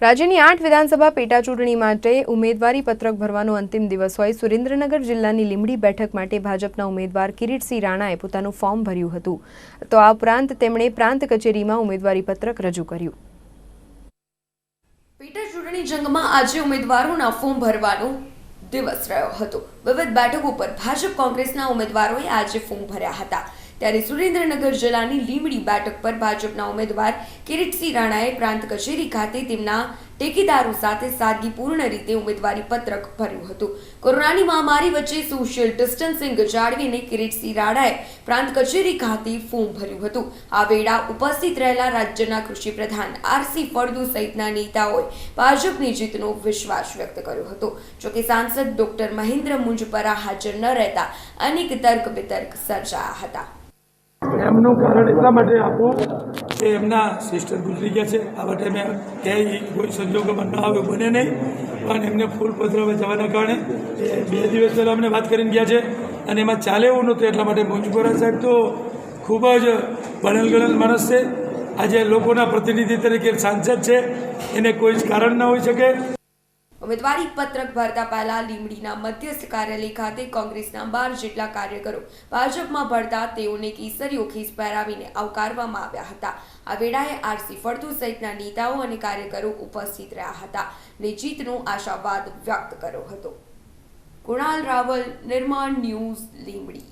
રાજ્યની 8 વિધાનસભા પેટા ચૂંટણી માટે ઉમેદવારી પત્રક ભરવાનો અંતિમ દિવસ હોય સુરેન્દ્રનગર જિલ્લાની લીંબડી બેઠક માટે ભાજપના ઉમેદવાર કિરીટસિંહ રાણાએ પોતાનું ફોર્મ ભર્યું હતું તો આ ઉપરાંત તેમણે પ્રાંત કચેરીમાં ઉમેદવારી પત્રક રજૂ કર્યું। પેટા ચૂંટણી જંગમાં આજે ઉમેદવારોના ફોર્મ ભરવાનો દિવસ રહ્યો હતો। વિવિધ બેઠકો પર ભાજપ કોંગ્રેસના ઉમેદવારોએ આજે ફોર્મ ભર્યા હતા। ત્યારે સુરેન્દ્રનગર જિલ્લાની લીંબડી બેઠક પર ભાજપના ઉમેદવાર કિરીટસિંહ રાણાએ પ્રાંત કચેરી ખાતે તેમના ટેકેદારો સાથે સાદગીપૂર્ણ રીતે ઉમેદવારી પત્રક ભર્યું હતું। કોરોનાની મહામારી વચ્ચે સોશિયલ ડિસ્ટન્સિંગ જાળવીને કિરીટસિંહ રાણાએ પ્રાંત કચેરી ખાતે ફોર્મ ભર્યું હતું। આ વેળા ઉપસ્થિત રહેલા રાજ્યના કૃષિ પ્રધાન આરસી ફળદુ સહિતના નેતાઓએ ભાજપની જીતનો વિશ્વાસ વ્યક્ત કર્યો હતો। જોકે સાંસદ ડોક્ટર મહેન્દ્ર મુંજપરા હાજર ન રહેતા અનેક તર્ક વિતર્ક સર્જાયા હતા। એમનું કારણ એટલા માટે આપું કે એમના સિસ્ટર ગુજરી ગયા છે। આ માટે મેં ક્યાંય કોઈ સંજોગોમાં ન આવ્યું બને નહીં, પણ એમને ફૂલ પધરાવવા જવાના કારણે એ 2 દિવસ પહેલાં અમને વાત કરીને ગયા છે અને એમાં ચાલે એવું નહોતું। એટલા માટે મુંજપરા સાહેબ તો ખૂબ જ ભણેલ ગણેલ માણસ છે। આજે લોકોના પ્રતિનિધિ તરીકે સાંસદ છે, એને કોઈ જ કારણ ન હોઈ શકે। ઉમેદવારી પત્રક ભરતા પહેલા લીંબડીના મધ્યસ્થ કાર્યાલય ખાતે કોંગ્રેસના 12 જેટલા કાર્યકરો ભાજપમાં ભળતા તેઓને કેસરીઓ ખેસ પહેરાવીને આવકારવામાં આવ્યા હતા। આ વેળાએ આરસી ફળદુ સહિતના નેતાઓ અને કાર્યકરો ઉપસ્થિત રહ્યા હતા અને જીતનો આશાવાદ વ્યક્ત કર્યો હતો। કુણાલ રાવલ, નિર્માણ ન્યૂઝ, લીંબડી।